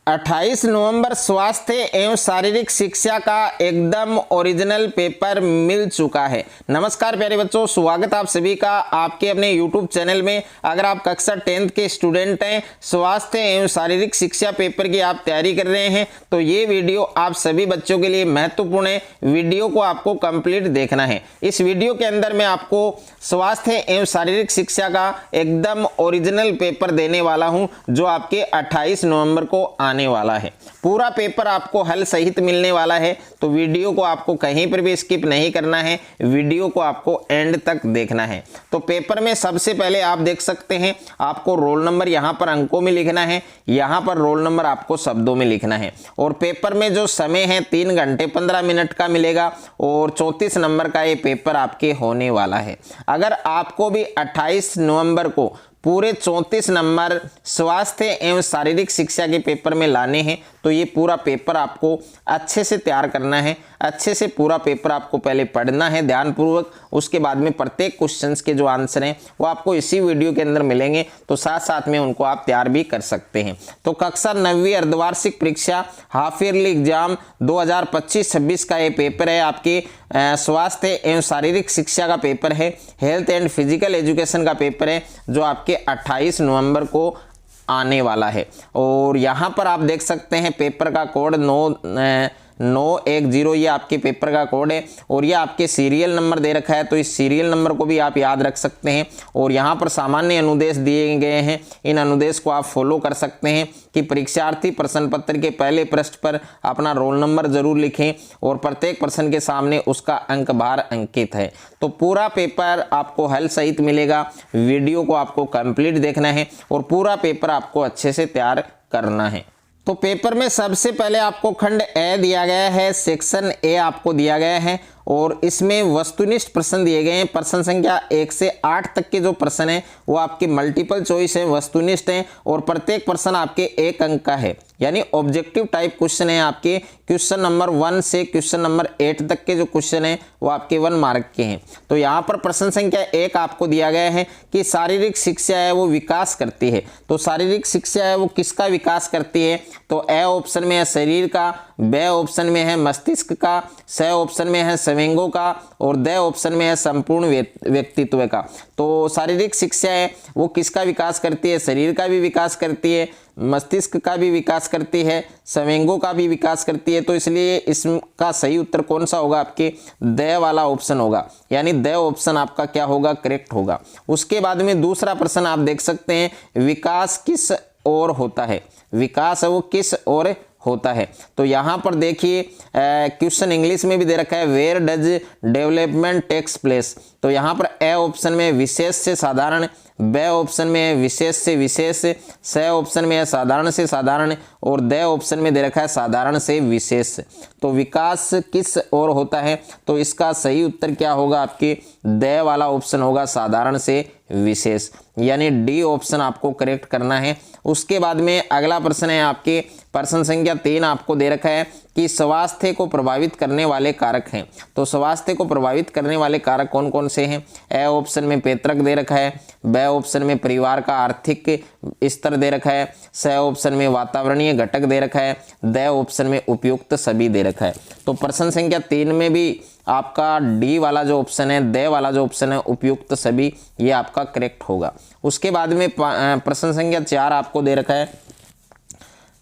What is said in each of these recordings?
28 नवंबर स्वास्थ्य एवं शारीरिक शिक्षा का एकदम ओरिजिनल पेपर मिल चुका है। नमस्कार प्यारे बच्चों, स्वागत आप सभी का आपके अपने YouTube चैनल में। अगर आप कक्षा 10th के स्टूडेंट हैं, स्वास्थ्य एवं शारीरिक शिक्षा पेपर की आप तैयारी कर रहे हैं, तो ये वीडियो आप सभी बच्चों के लिए महत्वपूर्ण है। वीडियो को आपको कंप्लीट देखना है। इस वीडियो के अंदर मैं आपको स्वास्थ्य एवं शारीरिक शिक्षा का एकदम ओरिजिनल पेपर देने वाला हूं, जो आपके 28 नवंबर को आने वाला है। पूरा पेपर आपको हल सहित मिलने वाला है, तो वीडियो को आपको कहीं पर भी स्किप नहीं करना है, वीडियो को आपको एंड तक देखना है। तो पेपर में सबसे पहले आप देख सकते हैं, आपको रोल नंबर यहां पर अंकों में लिखना है, यहां पर रोल नंबर आपको शब्दों में लिखना है। और पेपर में जो समय है 3 घंटे 15 मिनट का मिलेगा और 34 नंबर का ये पेपर आपके होने वाला है। अगर आपको भी 28 नवंबर को पूरे 34 नंबर स्वास्थ्य एवं शारीरिक शिक्षा के पेपर में लाने हैं, तो ये पूरा पेपर आपको अच्छे से तैयार करना है। अच्छे से पूरा पेपर आपको पहले पढ़ना है ध्यानपूर्वक, उसके बाद में प्रत्येक क्वेश्चंस के जो आंसर हैं वो आपको इसी वीडियो के अंदर मिलेंगे, तो साथ साथ में उनको आप तैयार भी कर सकते हैं। तो कक्षा 9वीं अर्धवार्षिक परीक्षा हाफ ईयरली एग्जाम 2025-26 का ये पेपर है। आपके स्वास्थ्य एवं शारीरिक शिक्षा का पेपर है, हेल्थ एंड फिजिकल एजुकेशन का पेपर है, जो आपके 28 नवंबर को आने वाला है। और यहाँ पर आप देख सकते हैं पेपर का कोड 910, ये आपके पेपर का कोड है और ये आपके सीरियल नंबर दे रखा है, तो इस सीरियल नंबर को भी आप याद रख सकते हैं। और यहाँ पर सामान्य अनुदेश दिए गए हैं, इन अनुदेश को आप फॉलो कर सकते हैं कि परीक्षार्थी प्रश्न पत्र के पहले पृष्ठ पर अपना रोल नंबर जरूर लिखें और प्रत्येक प्रश्न के सामने उसका अंक भार अंकित है। तो पूरा पेपर आपको हल सहित मिलेगा। वीडियो को आपको कंप्लीट देखना है और पूरा पेपर आपको अच्छे से तैयार करना है। तो पेपर में सबसे पहले आपको खंड ए दिया गया है, सेक्शन ए आपको दिया गया है और इसमें वस्तुनिष्ठ प्रश्न दिए गए हैं। प्रश्न संख्या 1 से 8 तक के जो प्रश्न हैं वो आपके मल्टीपल चॉइस हैं, वस्तुनिष्ठ हैं और प्रत्येक प्रश्न आपके 1 अंक का है, यानी ऑब्जेक्टिव टाइप क्वेश्चन है। आपके क्वेश्चन नंबर 1 से क्वेश्चन नंबर 8 तक के जो क्वेश्चन हैं वो आपके 1 मार्क के हैं। तो यहाँ पर प्रश्न संख्या 1 आपको दिया गया है कि शारीरिक शिक्षा है वो विकास करती है। तो शारीरिक शिक्षा है वो किसका विकास करती है? तो ए ऑप्शन में है शरीर का, बी ऑप्शन में है मस्तिष्क का, सी ऑप्शन में है संवेगों का और द ऑप्शन में है संपूर्ण व्यक्तित्व का। तो शारीरिक शिक्षा है वो किसका विकास करती है? शरीर का भी विकास करती है, मस्तिष्क का भी विकास करती है, संवेगों का भी विकास करती है। तो इसलिए इसका सही उत्तर कौन सा होगा? आपके द वाला ऑप्शन होगा, यानी द ऑप्शन आपका क्या होगा? करेक्ट होगा। उसके बाद में दूसरा प्रश्न आप देख सकते हैं, विकास किस ओर होता है? विकास है वो किस ओर होता है? तो यहाँ पर देखिए क्वेश्चन इंग्लिश में भी दे रखा है, where does development takes place. तो यहाँ पर ए ऑप्शन में विशेष से साधारण, बी ऑप्शन में है विशेष से विशेष, सी ऑप्शन में है साधारण से साधारण और द ऑप्शन में दे रखा है साधारण से विशेष। तो विकास किस ओर होता है? तो इसका सही उत्तर क्या होगा? आपके द वाला ऑप्शन होगा, साधारण से विशेष, यानी डी ऑप्शन आपको करेक्ट करना है। उसके बाद में अगला प्रश्न है आपके प्रश्न संख्या 3 आपको दे रखा है कि स्वास्थ्य को प्रभावित करने वाले कारक हैं। तो स्वास्थ्य को प्रभावित करने वाले कारक कौन कौन से हैं? ए ऑप्शन में पैतृक दे रखा है, बी ऑप्शन में परिवार का आर्थिक स्तर दे रखा है, सी ऑप्शन में वातावरणीय घटक दे रखा है, द ऑप्शन में उपयुक्त सभी दे रखा है। तो प्रश्न संख्या 3 में भी आपका डी वाला जो ऑप्शन है, द वाला जो ऑप्शन है उपयुक्त सभी, ये आपका करेक्ट होगा। उसके बाद में प्रश्न संख्या 4 आपको दे रखा है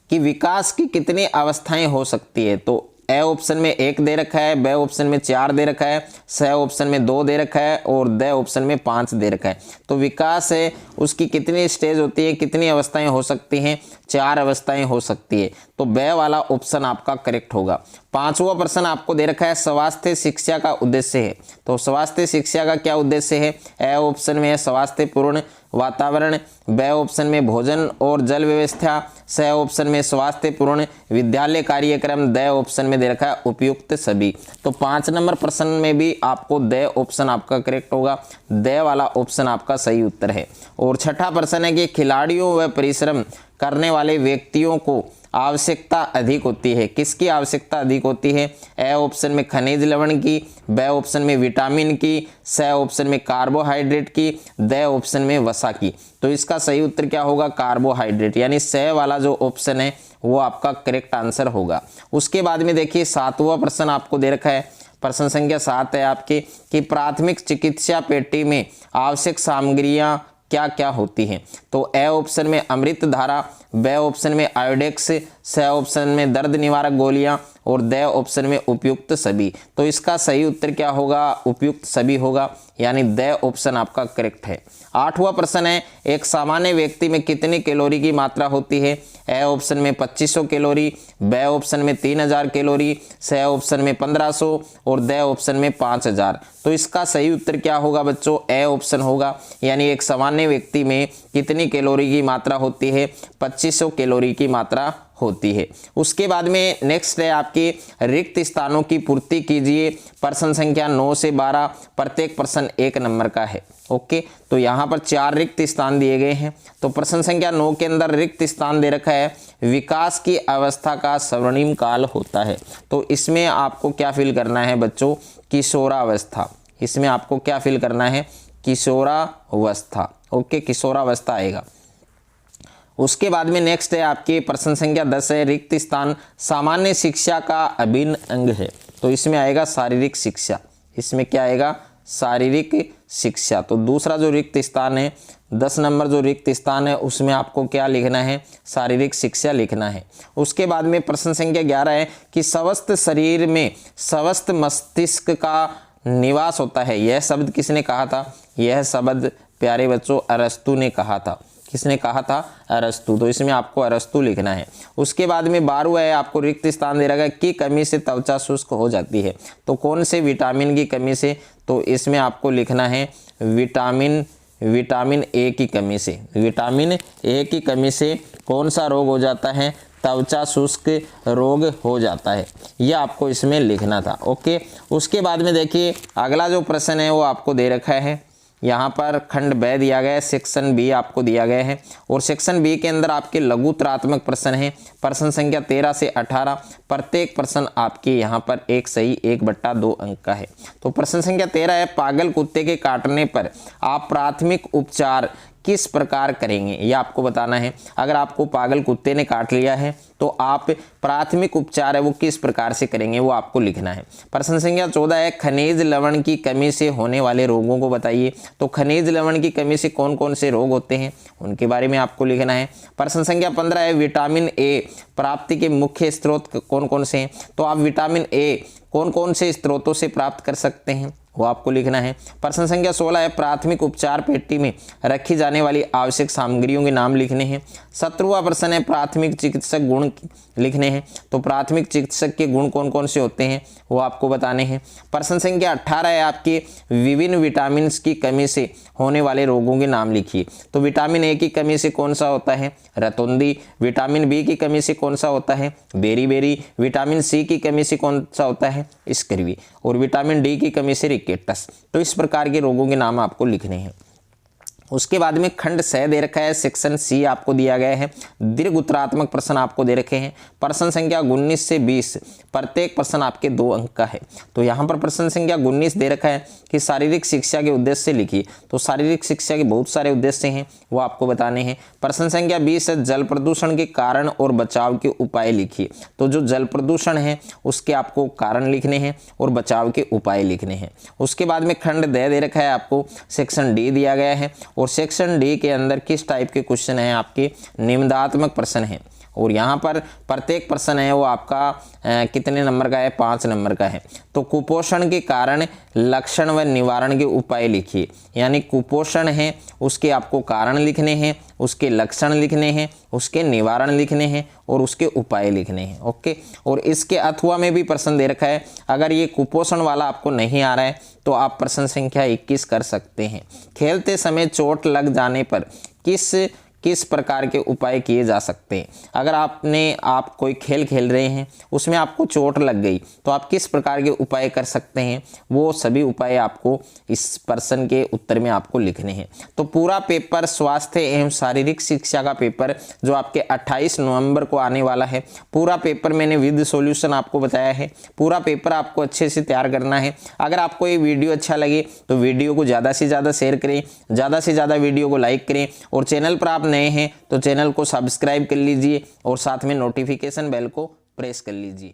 कि विकास की कितनी अवस्थाएं हो सकती है? तो ए ऑप्शन में 1 दे रखा है, बी ऑप्शन में 4 दे रखा है, सी ऑप्शन में 2 दे रखा है और द ऑप्शन में 5 दे रखा है। तो विकास है उसकी कितनी स्टेज होती है, कितनी अवस्थाएं हो सकती हैं? 4 अवस्थाएं हो सकती है। तो बी वाला ऑप्शन आपका करेक्ट होगा। 5वां प्रश्न आपको दे रखा है, स्वास्थ्य शिक्षा का उद्देश्य है। तो स्वास्थ्य शिक्षा का क्या उद्देश्य है? ए ऑप्शन में है स्वास्थ्यपूर्ण वातावरण, बी ऑप्शन में भोजन और जल व्यवस्था, सी ऑप्शन में स्वास्थ्यपूर्ण विद्यालय कार्यक्रम, द ऑप्शन में दे रखा है उपयुक्त सभी। तो 5 नंबर प्रश्न में भी आपको द ऑप्शन आपका करेक्ट होगा, द वाला ऑप्शन आपका सही उत्तर है। और छठा प्रश्न है कि खिलाड़ियों व परिश्रम करने वाले व्यक्तियों को आवश्यकता अधिक होती है। किसकी आवश्यकता अधिक होती है? ए ऑप्शन में खनिज लवण की, बी ऑप्शन में विटामिन की, सी ऑप्शन में कार्बोहाइड्रेट की, डी ऑप्शन में वसा की। तो इसका सही उत्तर क्या होगा? कार्बोहाइड्रेट, यानी सी वाला जो ऑप्शन है वो आपका करेक्ट आंसर होगा। उसके बाद में देखिए 7वां प्रश्न आपको दे रखा है, प्रश्न संख्या 7 है आपके कि प्राथमिक चिकित्सा पेटी में आवश्यक सामग्रियां क्या क्या होती हैं? तो ए ऑप्शन में अमृत धारा, बी ऑप्शन में आयोडेक्स, सी ऑप्शन में दर्द निवारक गोलियां और डी ऑप्शन में उपयुक्त सभी। तो इसका सही उत्तर क्या होगा? उपयुक्त सभी होगा, यानी डी ऑप्शन आपका करेक्ट है। 8वां प्रश्न है, एक सामान्य व्यक्ति में कितनी कैलोरी की मात्रा होती है? ए ऑप्शन में 2500 कैलोरी, बी ऑप्शन में 3000 कैलोरी, सी ऑप्शन में 1500 और डी ऑप्शन में 5000। तो इसका सही उत्तर क्या होगा बच्चों? ए ऑप्शन होगा, यानी एक सामान्य व्यक्ति में कितनी कैलोरी की मात्रा होती है? 2500 कैलोरी की मात्रा होती है। उसके बाद में नेक्स्ट है आपके रिक्त स्थानों की पूर्ति कीजिए। प्रश्न संख्या 9 से 12, प्रत्येक प्रश्न 1 नंबर का है। ओके, तो यहाँ पर 4 रिक्त स्थान दिए गए हैं। तो प्रश्न संख्या 9 के अंदर रिक्त स्थान दे रखा है, विकास की अवस्था का स्वर्णिम काल होता है। तो इसमें आपको क्या फिल करना है बच्चों? किशोरावस्था। इसमें आपको क्या फिल करना है? किशोरावस्था। ओके, किशोरावस्था आएगा। उसके बाद में नेक्स्ट है आपके प्रश्न संख्या 10 है, रिक्त स्थान सामान्य शिक्षा का अभिन्न अंग है। तो इसमें आएगा शारीरिक शिक्षा। इसमें क्या आएगा? शारीरिक शिक्षा। तो दूसरा जो रिक्त स्थान है, 10 नंबर जो रिक्त स्थान है, उसमें आपको क्या लिखना है? शारीरिक शिक्षा लिखना है। उसके बाद में प्रश्न संख्या 11 है कि स्वस्थ शरीर में स्वस्थ मस्तिष्क का निवास होता है। यह शब्द किसने कहा था? यह शब्द प्यारे बच्चों अरस्तु ने कहा था। किसने कहा था? अरस्तु। तो इसमें आपको अरस्तु लिखना है। उसके बाद में 12वां है, आपको रिक्त स्थान दे रखा है कि कमी से त्वचा शुष्क हो जाती है। तो कौन से विटामिन की कमी से? तो इसमें आपको लिखना है विटामिन ए की कमी से। विटामिन ए की कमी से कौन सा रोग हो जाता है? त्वचा शुष्क रोग हो जाता है। यह आपको इसमें लिखना था। ओके, उसके बाद में देखिए अगला जो प्रश्न है वो आपको दे रखा है, यहाँ पर खंड ब दिया गया है, सेक्शन बी आपको दिया गया है और सेक्शन बी के अंदर आपके लघुतरात्मक प्रश्न हैं। प्रश्न संख्या 13 से 18, प्रत्येक प्रश्न आपके यहाँ पर एक सही 1/2 अंक का है। तो प्रश्न संख्या 13 है, पागल कुत्ते के काटने पर आप प्राथमिक उपचार किस प्रकार करेंगे? ये आपको बताना है। अगर आपको पागल कुत्ते ने काट लिया है तो आप प्राथमिक उपचार है वो किस प्रकार से करेंगे, वो आपको लिखना है। प्रश्न संख्या 14 है, खनिज लवण की कमी से होने वाले रोगों को बताइए। तो खनिज लवण की कमी से कौन कौन से रोग होते हैं उनके बारे में आपको लिखना है। प्रश्न संख्या 15 है, विटामिन ए प्राप्ति के मुख्य स्रोत कौन कौन से हैं? तो आप विटामिन ए कौन कौन से स्रोतों से प्राप्त कर सकते हैं वो आपको लिखना है। प्रश्न संख्या 16 है, प्राथमिक उपचार पेटी में रखी जाने वाली आवश्यक सामग्रियों के नाम लिखने हैं। 17वां प्रश्न है, प्राथमिक चिकित्सक गुण लिखने हैं। तो प्राथमिक चिकित्सक के गुण कौन कौन से होते हैं वो आपको बताने हैं। प्रश्न संख्या 18 है, आपके विभिन्न विटामिन की कमी से होने वाले रोगों के नाम लिखिए। तो विटामिन ए की कमी से कौन सा होता है? रतौंधी। विटामिन बी की कमी से कौन सा होता है? बेरी। विटामिन सी की कमी से कौन सा होता है? स्कर्वी। और विटामिन डी की कमी से रिकेटस। तो इस प्रकार के रोगों के नाम आपको लिखने हैं। उसके बाद में खंड स दे रखा है, सेक्शन सी आपको दिया गया है। दीर्घ उत्तरात्मक प्रश्न आपको दे रखे हैं। प्रश्न संख्या 19 से 20, प्रत्येक प्रश्न आपके 2 अंक का है। तो यहाँ पर प्रश्न संख्या 19 दे रखा है कि शारीरिक शिक्षा के उद्देश्य लिखिए। तो शारीरिक शिक्षा के बहुत सारे उद्देश्य हैं वो आपको बताने हैं। प्रश्न संख्या 20 है, जल प्रदूषण के कारण और बचाव के उपाय लिखिए। तो जो जल प्रदूषण है उसके आपको कारण लिखने हैं और बचाव के उपाय लिखने हैं। उसके बाद में खंड द दे रखा है, आपको सेक्शन डी दिया गया है और सेक्शन डी के अंदर किस टाइप के क्वेश्चन हैं? आपके निम्नात्मक प्रश्न हैं और यहाँ पर प्रत्येक प्रश्न है वो आपका कितने नंबर का है? 5 नंबर का है। तो कुपोषण के कारण, लक्षण व निवारण के उपाय लिखिए। यानी कुपोषण है उसके आपको कारण लिखने हैं, उसके लक्षण लिखने हैं, उसके निवारण लिखने हैं और उसके उपाय लिखने हैं। ओके, और इसके अथवा में भी प्रश्न दे रखा है। अगर ये कुपोषण वाला आपको नहीं आ रहा है तो आप प्रश्न संख्या 21 कर सकते हैं। खेलते समय चोट लग जाने पर किस किस प्रकार के उपाय किए जा सकते हैं। अगर आप कोई खेल खेल रहे हैं, उसमें आपको चोट लग गई, तो आप किस प्रकार के उपाय कर सकते हैं, वो सभी उपाय आपको इस प्रश्न के उत्तर में आपको लिखने हैं। तो पूरा पेपर स्वास्थ्य एवं शारीरिक शिक्षा का पेपर जो आपके 28 नवंबर को आने वाला है, पूरा पेपर मैंने विद सॉल्यूशन आपको बताया है। पूरा पेपर आपको अच्छे से तैयार करना है। अगर आपको ये वीडियो अच्छा लगे तो वीडियो को ज़्यादा से ज़्यादा शेयर करें, ज़्यादा से ज़्यादा वीडियो को लाइक करें, और चैनल पर आप नए हैं तो चैनल को सब्सक्राइब कर लीजिए और साथ में नोटिफिकेशन बेल को प्रेस कर लीजिए।